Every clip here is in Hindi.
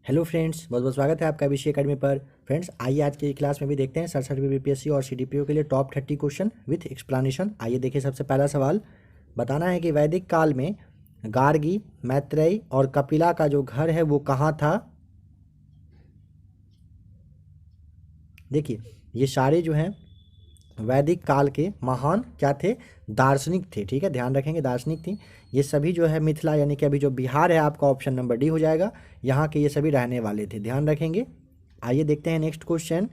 हेलो फ्रेंड्स, बहुत बहुत स्वागत है आपका विषय एकेडमी पर। फ्रेंड्स, आइए आज की क्लास में भी देखते हैं 67 बीपीएससी और सीडीपीओ के लिए टॉप 30 क्वेश्चन विथ एक्सप्लेनेशन। आइए देखिए, सबसे पहला सवाल बताना है कि वैदिक काल में गार्गी, मैत्रेयी और कपिला का जो घर है वो कहाँ था। देखिए, ये सारे जो हैं वैदिक काल के महान क्या थे, दार्शनिक थे। ठीक है, ध्यान रखेंगे, दार्शनिक थी। ये सभी जो है मिथिला यानी कि अभी जो बिहार है आपका ऑप्शन नंबर डी हो जाएगा, यहाँ के ये सभी रहने वाले थे, ध्यान रखेंगे। आइए देखते हैं नेक्स्ट क्वेश्चन।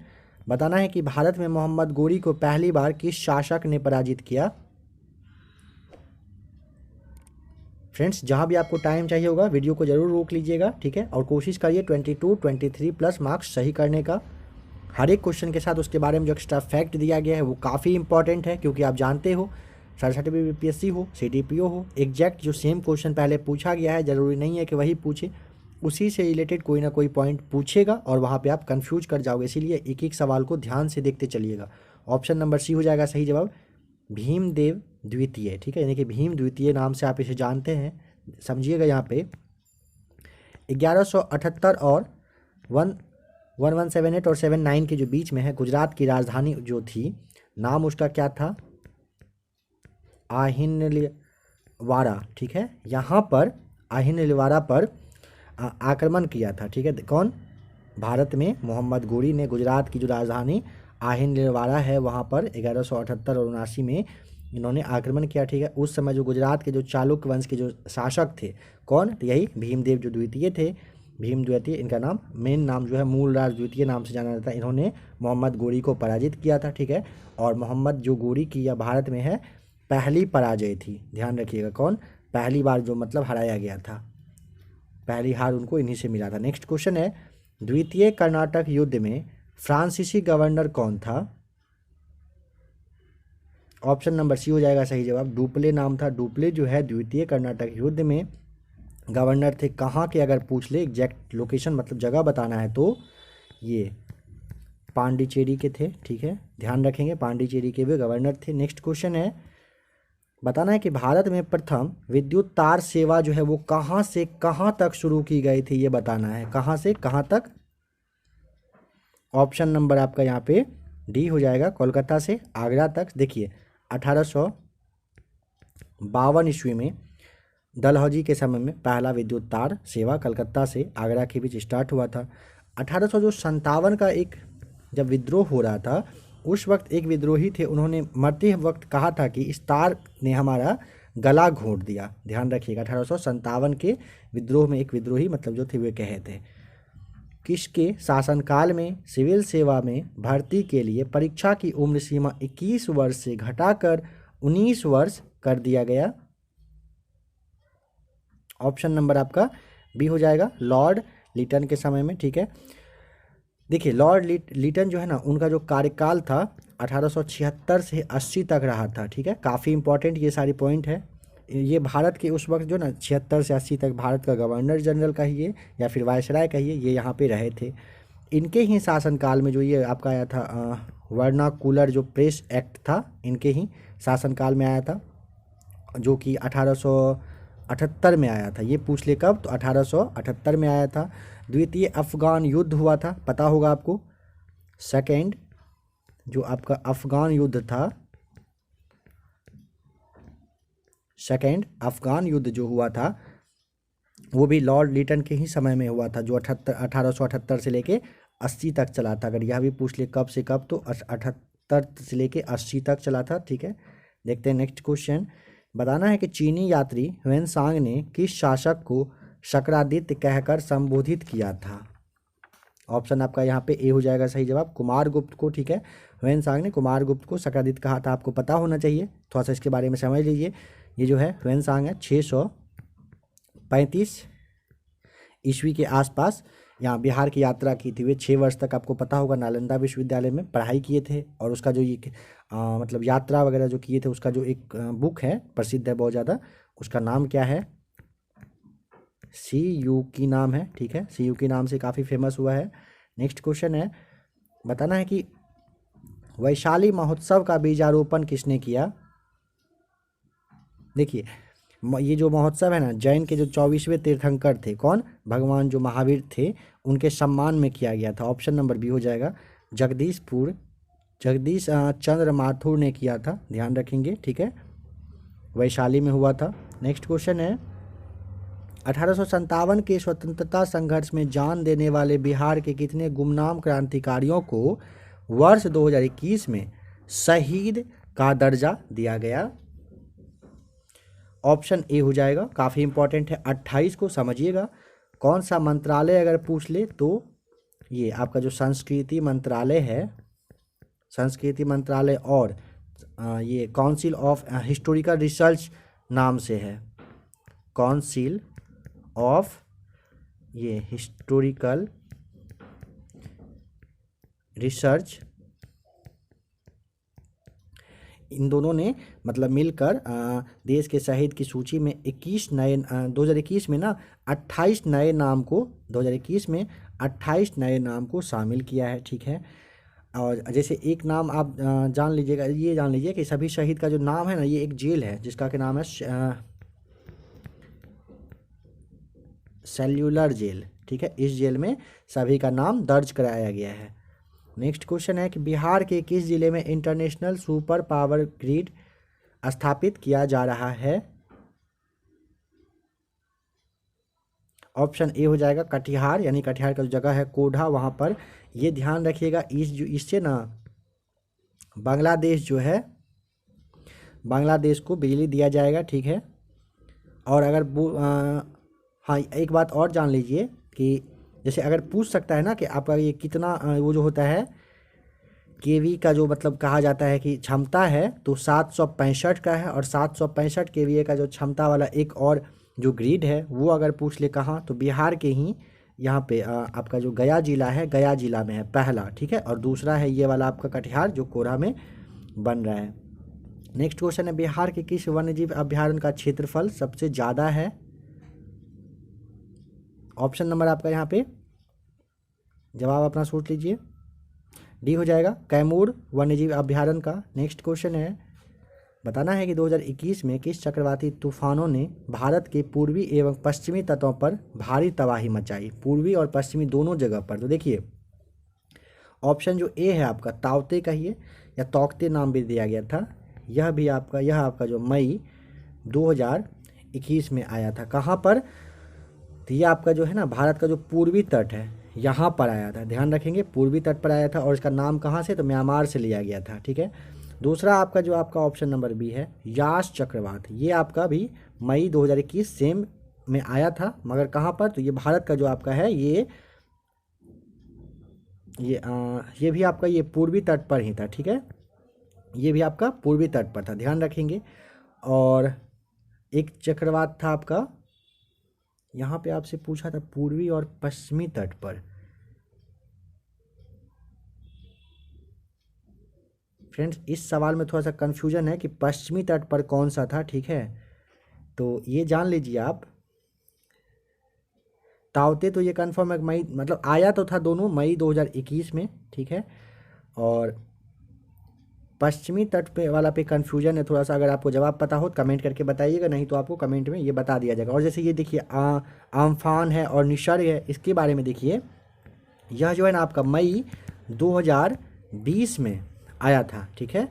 बताना है कि भारत में मोहम्मद गोरी को पहली बार किस शासक ने पराजित किया। फ्रेंड्स, जहाँ भी आपको टाइम चाहिए होगा वीडियो को जरूर रोक लीजिएगा, ठीक है, और कोशिश करिए 22 23 प्लस मार्क्स सही करने का। हर एक क्वेश्चन के साथ उसके बारे में जो एक्स्ट्रा फैक्ट दिया गया है वो काफ़ी इंपॉर्टेंट है, क्योंकि आप जानते हो 67 बीपीएससी हो, सीडीपीओ हो, एग्जैक्ट जो सेम क्वेश्चन पहले पूछा गया है ज़रूरी नहीं है कि वही पूछे, उसी से रिलेटेड कोई ना कोई पॉइंट पूछेगा और वहाँ पे आप कंफ्यूज कर जाओगे। इसीलिए एक एक सवाल को ध्यान से देखते चलिएगा। ऑप्शन नंबर सी हो जाएगा सही जवाब, भीमदेव द्वितीय। ठीक है, यानी कि भीम द्वितीय नाम से आप इसे जानते हैं। समझिएगा, यहाँ पे 1178 और 1178 और 79 के जो बीच में है, गुजरात की राजधानी जो थी, नाम उसका क्या था, आहिनवारा। ठीक है, यहाँ पर आहिनवारा पर आक्रमण किया था। ठीक है, कौन, भारत में मोहम्मद गोरी ने गुजरात की जो राजधानी आहिनवारा है वहाँ पर 1178 और 79 में इन्होंने आक्रमण किया। ठीक है, उस समय जो गुजरात के जो चालुक्य वंश के जो शासक थे, कौन, तो यही भीमदेव जो द्वितीय थे, भीम द्वितीय इनका नाम, मेन नाम जो है मूलराज द्वितीय नाम से जाना जाता है। इन्होंने मोहम्मद गोरी को पराजित किया था। ठीक है, और मोहम्मद जो गोरी की यह भारत में है पहली पराजय थी, ध्यान रखिएगा, कौन, पहली बार जो मतलब हराया गया था, पहली हार उनको इन्हीं से मिला था। नेक्स्ट क्वेश्चन है, द्वितीय कर्नाटक युद्ध में फ्रांसीसी गवर्नर कौन था। ऑप्शन नंबर सी हो जाएगा सही जवाब, डुप्ले नाम था। डुप्ले जो है द्वितीय कर्नाटक युद्ध में गवर्नर थे। कहाँ के अगर पूछ ले एग्जैक्ट लोकेशन मतलब जगह बताना है तो ये पांडिचेरी के थे। ठीक है, ध्यान रखेंगे, पांडिचेरी के वे गवर्नर थे। नेक्स्ट क्वेश्चन है, बताना है कि भारत में प्रथम विद्युत तार सेवा जो है वो कहाँ से कहाँ तक शुरू की गई थी, ये बताना है, कहाँ से कहाँ तक। ऑप्शन नंबर आपका यहाँ पे डी हो जाएगा, कोलकाता से आगरा तक। देखिए, 1852 ईस्वी में डलहौजी के समय में पहला विद्युत तार सेवा कलकत्ता से आगरा के बीच स्टार्ट हुआ था। 1857 का एक जब विद्रोह हो रहा था, उस वक्त एक विद्रोही थे, उन्होंने मरते वक्त कहा था कि इस तार ने हमारा गला घोंट दिया। ध्यान रखिएगा, 1857 के विद्रोह में एक विद्रोही मतलब जो थे वे कहे थे। किसके शासनकाल में सिविल सेवा में भर्ती के लिए परीक्षा की उम्र सीमा 21 वर्ष से घटाकर 19 वर्ष कर दिया गया। ऑप्शन नंबर आपका बी हो जाएगा, लॉर्ड लिटन के समय में। ठीक है, देखिए, लॉर्ड लिटन जो है ना, उनका जो कार्यकाल था 1876 से 80 तक रहा था। ठीक है, काफ़ी इंपॉर्टेंट ये सारी पॉइंट है। ये भारत के उस वक्त जो ना 76 से 80 तक भारत का गवर्नर जनरल कहिए या फिर वायसराय कहिए, ये यहाँ पे रहे थे। इनके ही शासनकाल में जो ये आपका आया था वर्नाकुलर जो प्रेस एक्ट था, इनके ही शासनकाल में आया था, जो कि 1878 में आया था। ये पूछ ले कब, तो 1878 में आया था। द्वितीय अफगान युद्ध हुआ था, पता होगा आपको। सेकेंड जो आपका अफगान युद्ध था, सेकेंड अफगान युद्ध जो हुआ था वो भी लॉर्ड लिटन के ही समय में हुआ था, जो 1878 से लेके 80 तक चला था। अगर यह भी पूछ ले कब से कब, तो 78 से लेके 80 तक चला था। ठीक है, देखते हैं नेक्स्ट क्वेश्चन। बताना है कि चीनी यात्री ह्वेनसांग ने किस शासक को शक्रादित्य कहकर संबोधित किया था। ऑप्शन आपका यहाँ पे ए हो जाएगा सही जवाब, कुमारगुप्त को। ठीक है, ह्वेनसांग ने कुमारगुप्त को शक्रादित्य कहा था, आपको पता होना चाहिए, थोड़ा सा इसके बारे में समझ लीजिए। ये जो है ह्वेनसांग है 635 ईस्वी के आसपास यहाँ बिहार की यात्रा की थी। वे 6 वर्ष तक, आपको पता होगा, नालंदा विश्वविद्यालय में पढ़ाई किए थे। और उसका जो ये मतलब यात्रा वगैरह जो किए थे, उसका जो एक बुक है प्रसिद्ध है बहुत ज़्यादा, उसका नाम क्या है, सी यू की नाम है। ठीक है, सी यू की नाम से काफ़ी फेमस हुआ है। नेक्स्ट क्वेश्चन है, बताना है कि वैशाली महोत्सव का बीजारोपण किसने किया। देखिए, ये जो महोत्सव है ना, जैन के जो 24वें तीर्थंकर थे, कौन, भगवान जो महावीर थे, उनके सम्मान में किया गया था। ऑप्शन नंबर बी हो जाएगा। जगदीशपुर, जगदीश चंद्र माथुर ने किया था, ध्यान रखेंगे, ठीक है, वैशाली में हुआ था। नेक्स्ट क्वेश्चन है, 1857 के स्वतंत्रता संघर्ष में जान देने वाले बिहार के कितने गुमनाम क्रांतिकारियों को वर्ष 2021 में शहीद का दर्जा दिया गया? ऑप्शन ए हो जाएगा, काफ़ी इंपॉर्टेंट है, 28 को समझिएगा। कौन सा मंत्रालय अगर पूछ ले तो ये आपका जो संस्कृति मंत्रालय है, संस्कृति मंत्रालय, और ये काउंसिल ऑफ हिस्टोरिकल रिसर्च नाम से है, काउंसिल ऑफ ये हिस्टोरिकल रिसर्च, इन दोनों ने मतलब मिलकर देश के शहीद की सूची में 21 नए 2021 में ना 28 नए नाम को 2021 में 28 नए नाम को शामिल किया है, ठीक है। और जैसे एक नाम आप जान लीजिएगा, ये जान लीजिए कि सभी शहीद का जो नाम है ना, ये एक जेल है जिसका के नाम है सेल्यूलर जेल, ठीक है। इस जेल में सभी का नाम दर्ज कराया गया है। नेक्स्ट क्वेश्चन है कि बिहार के किस जिले में इंटरनेशनल सुपर पावर ग्रिड स्थापित किया जा रहा है? ऑप्शन ए हो जाएगा कटिहार, यानी कटिहार का जो जगह है कोढ़ा, वहाँ पर। ये ध्यान रखिएगा, इससे ना बांग्लादेश जो है, बांग्लादेश को बिजली दिया जाएगा, ठीक है। और अगर हाँ, एक बात और जान लीजिए कि जैसे अगर पूछ सकता है ना कि आपका ये कितना वो जो होता है केवी का जो मतलब कहा जाता है कि क्षमता है, तो 765 का है। और 765 केवीए का जो क्षमता वाला एक और जो ग्रिड है वो अगर पूछ ले कहाँ, तो बिहार के ही यहाँ पे आपका जो गया जिला है, गया जिला में है पहला, ठीक है। और दूसरा है ये वाला आपका कटिहार जो कोढ़ा में बन रहा है। नेक्स्ट क्वेश्चन है, बिहार के किस वन्यजीव अभ्यारण्य का क्षेत्रफल सबसे ज़्यादा है? ऑप्शन नंबर आपका यहाँ पे जवाब अपना सोच लीजिए, डी हो जाएगा कैमूर वन्यजीव अभ्यारण्य का। नेक्स्ट क्वेश्चन है, बताना है कि 2021 में किस चक्रवाती तूफानों ने भारत के पूर्वी एवं पश्चिमी तटों पर भारी तबाही मचाई, पूर्वी और पश्चिमी दोनों जगह पर। तो देखिए ऑप्शन जो ए है आपका तावते कहिए या तौकते नाम भी दिया गया था, यह भी आपका, यह आपका जो मई 2021 में आया था। कहाँ पर? तो ये आपका जो है ना भारत का जो पूर्वी तट है यहाँ पर आया था, ध्यान रखेंगे, पूर्वी तट पर आया था। और इसका नाम कहाँ से? तो म्यांमार से लिया गया था, ठीक है। दूसरा आपका जो आपका ऑप्शन नंबर बी है यास चक्रवात, ये आपका भी मई 2021 सेम में आया था, मगर कहाँ पर? तो ये भारत का जो आपका है ये भी आपका ये पूर्वी तट पर ही था, ठीक है। ये भी आपका पूर्वी तट पर था, ध्यान रखेंगे। और एक चक्रवात था आपका, यहाँ पे आपसे पूछा था पूर्वी और पश्चिमी तट पर। फ्रेंड्स इस सवाल में थोड़ा सा कन्फ्यूजन है कि पश्चिमी तट पर कौन सा था, ठीक है। तो ये जान लीजिए आप, तावते तो ये कन्फर्म है मई, मतलब आया तो था दोनों मई 2021 में, ठीक है। और पश्चिमी तट पे वाला पे कन्फ्यूजन है थोड़ा सा, अगर आपको जवाब पता हो तो कमेंट करके बताइएगा, नहीं तो आपको कमेंट में ये बता दिया जाएगा। और जैसे ये देखिए आम्फान है और निसर्ग है, इसके बारे में देखिए, यह जो है ना आपका मई 2020 में आया था, ठीक है।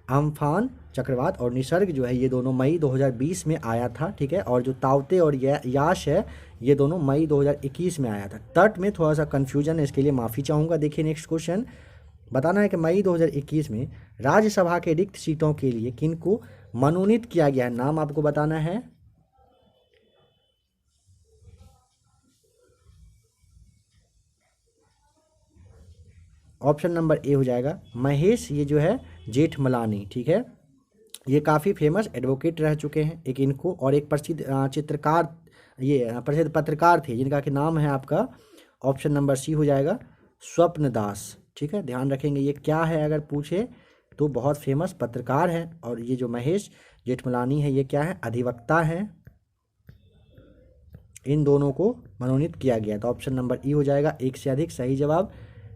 आम्फान चक्रवात और निसर्ग जो है ये दोनों मई 2020 में आया था, ठीक है। और जो तावते और याश है ये दोनों मई 2021 में आया था। तट में थोड़ा सा कन्फ्यूजन है, इसके लिए माफ़ी चाहूँगा। देखिए नेक्स्ट क्वेश्चन, बताना है कि मई 2021 में राज्यसभा के रिक्त सीटों के लिए किनको मनोनीत किया गया है, नाम आपको बताना है। ऑप्शन नंबर ए हो जाएगा महेश, ये जो है जेठमलानी, ठीक है। ये काफ़ी फेमस एडवोकेट रह चुके हैं, एक इनको, और एक प्रसिद्ध चित्रकार, ये प्रसिद्ध पत्रकार थे जिनका कि नाम है आपका, ऑप्शन नंबर सी हो जाएगा स्वप्न दास, ठीक है। ध्यान रखेंगे ये क्या है, अगर पूछे तो बहुत फेमस पत्रकार है। और ये जो महेश जेठमलानी है ये क्या है, अधिवक्ता है। इन दोनों को मनोनीत किया गया, तो ऑप्शन नंबर ई हो जाएगा एक से अधिक सही जवाब।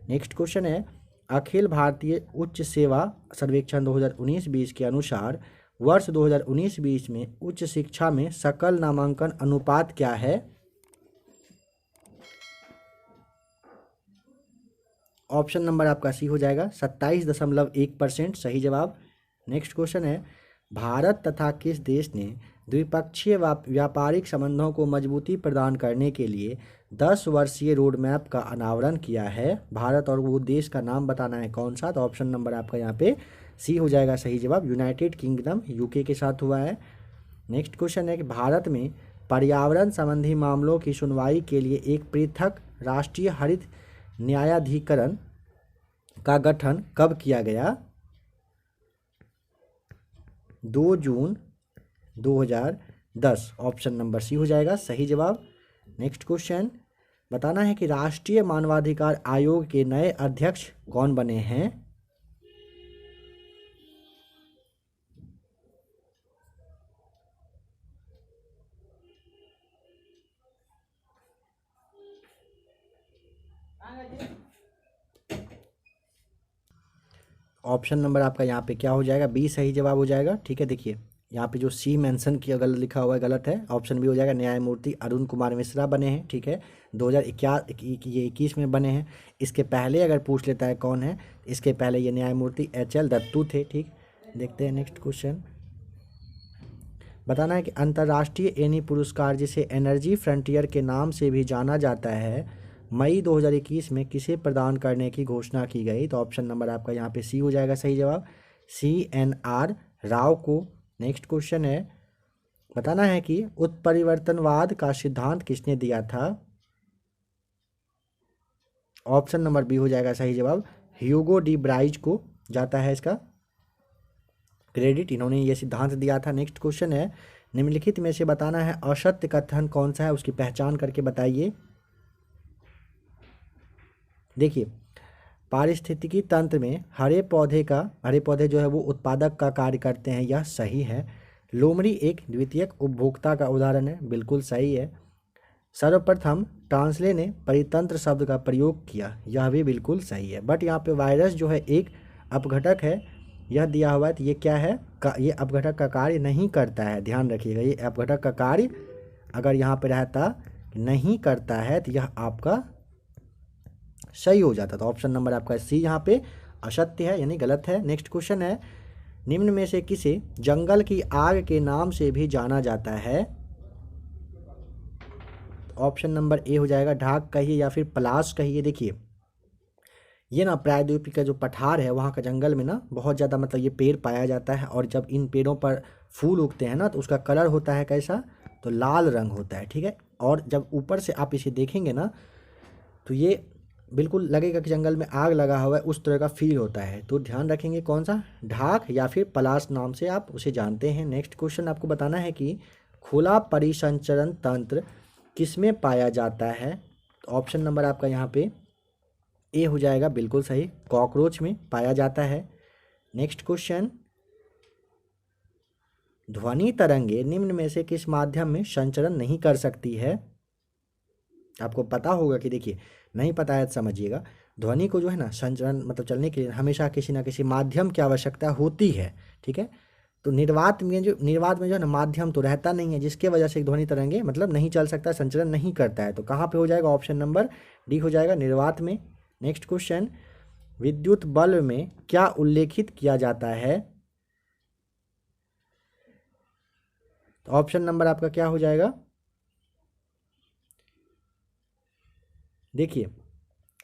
नेक्स्ट क्वेश्चन है, अखिल भारतीय उच्च सेवा सर्वेक्षण 2019-20 के अनुसार वर्ष 2019-20 में उच्च शिक्षा में सकल नामांकन अनुपात क्या है? ऑप्शन नंबर आपका सी हो जाएगा 27.1%, सही जवाब। नेक्स्ट क्वेश्चन है, भारत तथा किस देश ने द्विपक्षीय व्यापारिक संबंधों को मजबूती प्रदान करने के लिए 10 वर्षीय रोड मैप का अनावरण किया है? भारत और वो देश का नाम बताना है कौन सा, तो ऑप्शन नंबर आपका यहाँ पे सी हो जाएगा, सही जवाब। यूनाइटेड किंगडम यूके के साथ हुआ है। नेक्स्ट क्वेश्चन है कि भारत में पर्यावरण संबंधी मामलों की सुनवाई के लिए एक पृथक राष्ट्रीय हरित न्यायाधिकरण का गठन कब किया गया? 2 जून 2010, ऑप्शन नंबर सी हो जाएगा, सही जवाब। नेक्स्ट क्वेश्चन, बताना है कि राष्ट्रीय मानवाधिकार आयोग के नए अध्यक्ष कौन बने हैं? ऑप्शन नंबर आपका यहाँ पे क्या हो जाएगा? बी सही जवाब हो जाएगा। ठीक है, देखिए यहाँ पे जो सी मेंशन किया गलत लिखा हुआ है, गलत है। ऑप्शन बी हो जाएगा, न्यायमूर्ति अरुण कुमार मिश्रा बने हैं। ठीक है, 2021 में बने हैं। इसके पहले अगर पूछ लेता है कौन है, इसके पहले ये न्यायमूर्ति HL दत्तू थे। ठीक, देखते हैं नेक्स्ट क्वेश्चन। बताना है कि अंतर्राष्ट्रीय एनी पुरस्कार, जिसे एनर्जी फ्रंटियर के नाम से भी जाना जाता है, मई 2021 में किसे प्रदान करने की घोषणा की गई? तो ऑप्शन नंबर आपका यहाँ पे सी हो जाएगा, सही जवाब, CNR राव को। नेक्स्ट क्वेश्चन है, बताना है कि उत्परिवर्तनवाद का सिद्धांत किसने दिया था? ऑप्शन नंबर बी हो जाएगा, सही जवाब, ह्यूगो डी ब्राइज को जाता है इसका क्रेडिट, इन्होंने ये सिद्धांत दिया था। नेक्स्ट क्वेश्चन है, निम्नलिखित में से बताना है असत्य कथन कौन सा है, उसकी पहचान करके बताइए। देखिए, पारिस्थितिकी तंत्र में हरे पौधे जो है वो उत्पादक का कार्य करते हैं, यह सही है। लोमड़ी एक द्वितीयक उपभोक्ता का उदाहरण है, बिल्कुल सही है। सर्वप्रथम टांसले ने परितंत्र शब्द का प्रयोग किया, यह भी बिल्कुल सही है। बट यहाँ पे वायरस जो है एक अपघटक है, यह दिया हुआ है, तो ये क्या है? ये अपघटक का कार्य नहीं करता है, ध्यान रखिएगा। ये अपघटक का कार्य अगर यहाँ पे रहता नहीं करता है तो यह आपका सही हो जाता। तो ऑप्शन नंबर आपका सी यहाँ पे असत्य है, यानी गलत है। नेक्स्ट क्वेश्चन है, निम्न में से किसे जंगल की आग के नाम से भी जाना जाता है? ऑप्शन नंबर ए हो जाएगा, ढाक कहिए या फिर पलाश कहिए। देखिए, ये ना प्रायद्वीपीय का जो पठार है वहाँ का जंगल में ना बहुत ज़्यादा मतलब ये पेड़ पाया जाता है, और जब इन पेड़ों पर फूल उगते हैं ना तो उसका कलर होता है कैसा? तो लाल रंग होता है। ठीक है, और जब ऊपर से आप इसे देखेंगे ना तो ये बिल्कुल लगेगा कि जंगल में आग लगा हुआ है, उस तरह का फील होता है। तो ध्यान रखेंगे कौन सा, ढाक या फिर पलाश नाम से आप उसे जानते हैं। नेक्स्ट क्वेश्चन आपको बताना है कि खुला परिसंचरण तंत्र किसमें पाया जाता है? तो ऑप्शन नंबर आपका यहाँ पे ए हो जाएगा, बिल्कुल सही, कॉकरोच में पाया जाता है। नेक्स्ट क्वेश्चन, ध्वनि तरंगे निम्न में से किस माध्यम में संचरण नहीं कर सकती है? आपको पता होगा कि, देखिए नहीं पता है तो समझिएगा, ध्वनि को जो है ना संचरण मतलब चलने के लिए हमेशा किसी ना किसी माध्यम की आवश्यकता होती है। ठीक है, तो निर्वात में जो है ना माध्यम तो रहता नहीं है, जिसके वजह से ध्वनि तरंगे मतलब नहीं चल सकता, संचरण नहीं करता है। तो कहाँ पे हो जाएगा? ऑप्शन नंबर डी हो जाएगा, निर्वात में। नेक्स्ट क्वेश्चन, विद्युत बल्ब में क्या उल्लेखित किया जाता है? तो ऑप्शन नंबर आपका क्या हो जाएगा? देखिए,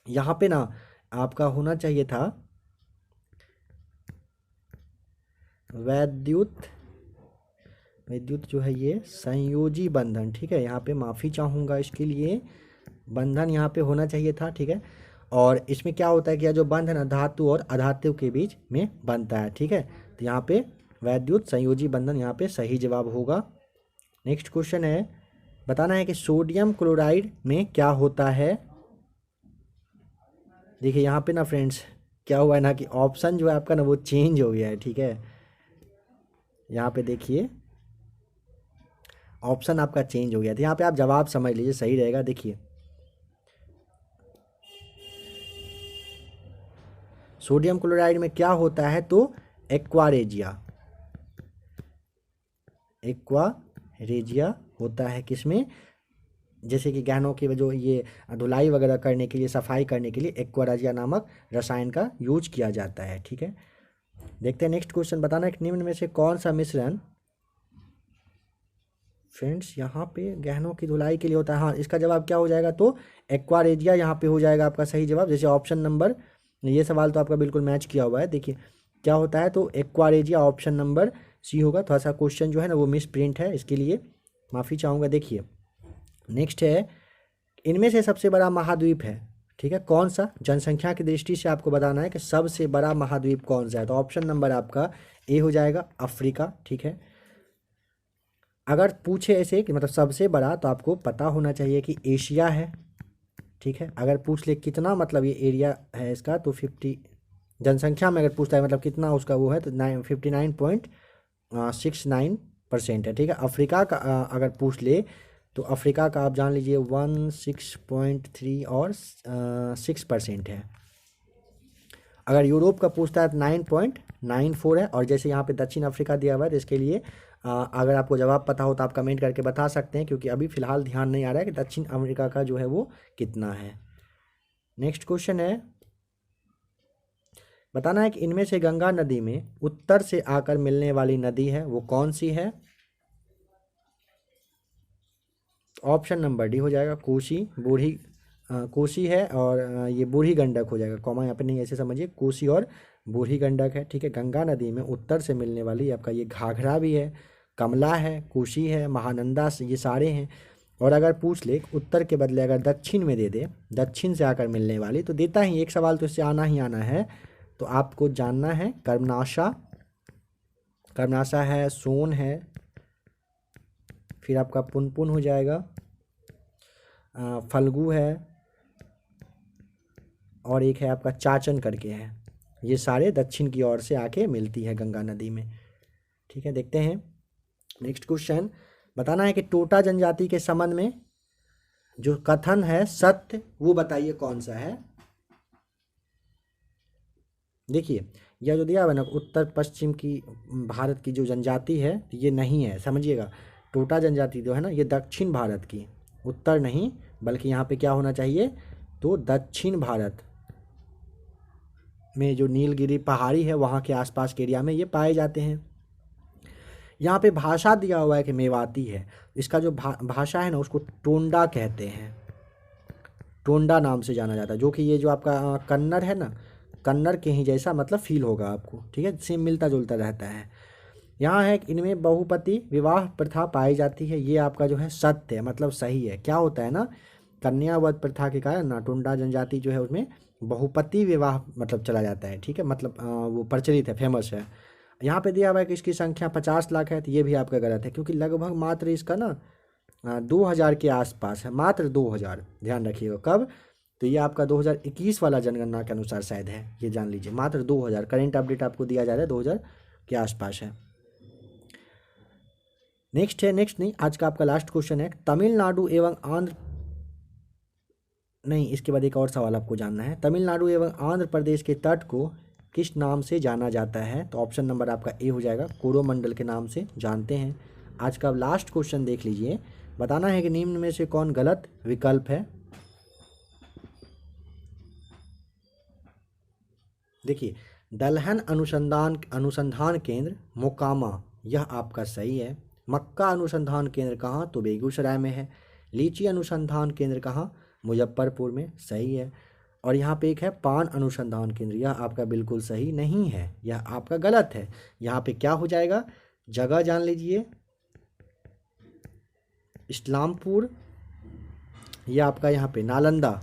यहाँ पे ना आपका होना चाहिए था विद्युत जो है ये संयोजी बंधन। ठीक है, यहाँ पे माफ़ी चाहूँगा इसके लिए, बंधन यहाँ पे होना चाहिए था। ठीक है, और इसमें क्या होता है कि यह जो बंध है ना धातु और अधातु के बीच में बनता है। ठीक है, तो यहाँ पे वैद्युत संयोजी बंधन यहाँ पे सही जवाब होगा। नेक्स्ट क्वेश्चन है, बताना है कि सोडियम क्लोराइड में क्या होता है? देखिए यहाँ पे ना फ्रेंड्स क्या हुआ है ना कि ऑप्शन जो है आपका ना वो चेंज हो गया है। ठीक है, यहाँ पे देखिए ऑप्शन आपका चेंज हो गया था, यहाँ पे आप जवाब समझ लीजिए, सही रहेगा। देखिए, सोडियम क्लोराइड में क्या होता है? तो एक्वारेजिया। एक्वा रेजिया होता है किसमें, जैसे कि गहनों की जो ये धुलाई वगैरह करने के लिए, सफाई करने के लिए एक्वा रेजिया नामक रसायन का यूज किया जाता है। ठीक है, देखते हैं नेक्स्ट क्वेश्चन। बताना है कि निम्न में से कौन सा मिश्रण, फ्रेंड्स यहाँ पे गहनों की धुलाई के लिए होता है। हाँ, इसका जवाब क्या हो जाएगा, तो एक्वा रेजिया यहाँ पे हो जाएगा आपका सही जवाब। जैसे ऑप्शन नंबर, ये सवाल तो आपका बिल्कुल मैच किया हुआ है। देखिए क्या होता है, तो aqua regia option number C होगा। थोड़ा सा क्वेश्चन जो है ना वो मिस प्रिंट है, इसके लिए माफ़ी चाहूँगा। देखिए नेक्स्ट है, इनमें से सबसे बड़ा महाद्वीप है, ठीक है, कौन सा, जनसंख्या की दृष्टि से आपको बताना है कि सबसे बड़ा महाद्वीप कौन सा है। तो ऑप्शन नंबर आपका ए हो जाएगा, अफ्रीका। ठीक है, अगर पूछे ऐसे कि मतलब सबसे बड़ा, तो आपको पता होना चाहिए कि एशिया है। ठीक है, अगर पूछ ले कितना मतलब ये एरिया है इसका, तो 50, जनसंख्या में अगर पूछता है मतलब कितना उसका वो है, तो 59.69% है। ठीक है, अफ्रीका का अगर पूछ ले, तो अफ्रीका का आप जान लीजिए 16.3 और 6% है। अगर यूरोप का पूछता है तो 9.94 है। और जैसे यहाँ पे दक्षिण अफ्रीका दिया हुआ है, तो इसके लिए अगर आपको जवाब पता हो तो आप कमेंट करके बता सकते हैं, क्योंकि अभी फ़िलहाल ध्यान नहीं आ रहा है कि दक्षिण अफ्रीका का जो है वो कितना है। नेक्स्ट क्वेश्चन है, बताना है कि इनमें से गंगा नदी में उत्तर से आकर मिलने वाली नदी है वो कौन सी है। ऑप्शन नंबर डी हो जाएगा, कोसी, बूढ़ी, कोसी है और ये बूढ़ी गंडक हो जाएगा। कॉमा यहाँ पे नहीं, ऐसे समझिए, कोसी और बूढ़ी गंडक है। ठीक है, गंगा नदी में उत्तर से मिलने वाली आपका ये घाघरा भी है, कमला है, कोसी है, महानंदा से, ये सारे हैं। और अगर पूछ ले उत्तर के बदले अगर दक्षिण में दे दे, दक्षिण से आकर मिलने वाली, तो देता ही एक सवाल तो इससे आना ही आना है। तो आपको जानना है, कर्मनाशा, कर्मनाशा है, सोन है, फिर आपका पुनपुन हो जाएगा, फल्गु है, और एक है आपका चाचन करके है। ये सारे दक्षिण की ओर से आके मिलती है गंगा नदी में। ठीक है, देखते हैं नेक्स्ट क्वेश्चन। बताना है कि टोटा जनजाति के संबंध में जो कथन है सत्य, वो बताइए कौन सा है। देखिए यह जो दिया हुआ है ना, उत्तर पश्चिम की भारत की जो जनजाति है, ये नहीं है, समझिएगा। टोटा जनजाति जो है ना, ये दक्षिण भारत की, उत्तर नहीं, बल्कि यहाँ पे क्या होना चाहिए, तो दक्षिण भारत में जो नीलगिरी पहाड़ी है वहाँ के आसपास के एरिया में ये पाए जाते हैं। यहाँ पे भाषा दिया हुआ है कि मेवाती है। इसका जो भाषा है ना, उसको टोंडा कहते हैं, टोंडा नाम से जाना जाता है। जो कि ये जो आपका कन्नड़ है ना, कन्नड़ के ही जैसा मतलब फील होगा आपको। ठीक है, सेम मिलता जुलता रहता है। यहाँ है कि इनमें बहुपति विवाह प्रथा पाई जाती है, ये आपका जो है सत्य है, मतलब सही है। क्या होता है ना, कन्यावध प्रथा के कारण ना टोंडा जनजाति जो है उसमें बहुपति विवाह मतलब चला जाता है। ठीक है, मतलब वो प्रचलित है, फेमस है। यहाँ पे दिया हुआ है कि इसकी संख्या 50 लाख है, तो ये भी आपका गलत है, क्योंकि लगभग मात्र इसका ना 2000 के आसपास है, मात्र 2000, ध्यान रखिएगा। कब, तो ये आपका 2021 वाला जनगणना के अनुसार शायद है, ये जान लीजिए, मात्र 2000। करेंट अपडेट आपको दिया जा रहा है 2000 के आसपास है। नेक्स्ट है, नेक्स्ट नहीं, आज का आपका लास्ट क्वेश्चन है, तमिलनाडु एवं आंध्र, नहीं इसके बाद एक और सवाल आपको जानना है, तमिलनाडु एवं आंध्र प्रदेश के तट को किस नाम से जाना जाता है। तो ऑप्शन नंबर आपका ए हो जाएगा, कोरोमंडल के नाम से जानते हैं। आज का लास्ट क्वेश्चन देख लीजिए, बताना है कि निम्न में से कौन गलत विकल्प है। देखिए दलहन अनुसंधान केंद्र मोकामा, यह आपका सही है। मक्का अनुसंधान केंद्र कहाँ, तो बेगूसराय में है। लीची अनुसंधान केंद्र कहाँ, मुजफ्फरपुर में, सही है। और यहाँ पे एक है पान अनुसंधान केंद्र, यह आपका बिल्कुल सही नहीं है, यह आपका गलत है। यहाँ पे क्या हो जाएगा, जगह जान लीजिए, इस्लामपुर, यह आपका यहाँ पे नालंदा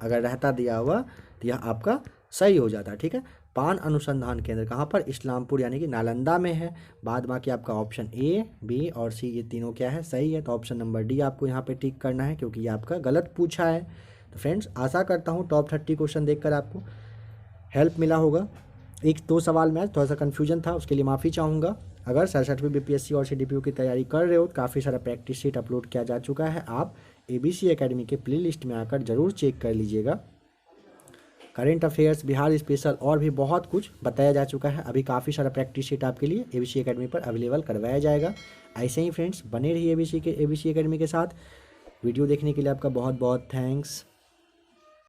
अगर रहता दिया हुआ, तो यह आपका सही हो जाता है। ठीक है, पान अनुसंधान केंद्र कहाँ पर, इस्लामपुर यानी कि नालंदा में है। बाद बाकी आपका ऑप्शन ए, बी और सी, ये तीनों क्या है, सही है। तो ऑप्शन नंबर डी आपको यहाँ पे टिक करना है, क्योंकि ये आपका गलत पूछा है। तो फ्रेंड्स आशा करता हूँ टॉप 30 क्वेश्चन देखकर आपको हेल्प मिला होगा। एक दो सवाल में थोड़ा सा कन्फ्यूजन था, उसके लिए माफ़ी चाहूँगा। अगर 67वीं बीपीएससी और सीडीपीओ की तैयारी कर रहे हो, काफ़ी सारा प्रैक्टिस शीट अपलोड किया जा चुका है, आप एबीसी एकेडमी के प्ले लिस्ट में आकर ज़रूर चेक कर लीजिएगा। करेंट अफेयर्स, बिहार स्पेशल और भी बहुत कुछ बताया जा चुका है। अभी काफ़ी सारा प्रैक्टिस शीट आपके लिए ABC एकेडमी पर अवेलेबल करवाया जाएगा। ऐसे ही फ्रेंड्स बने रहिए ABC एकेडमी के साथ। वीडियो देखने के लिए आपका बहुत बहुत थैंक्स।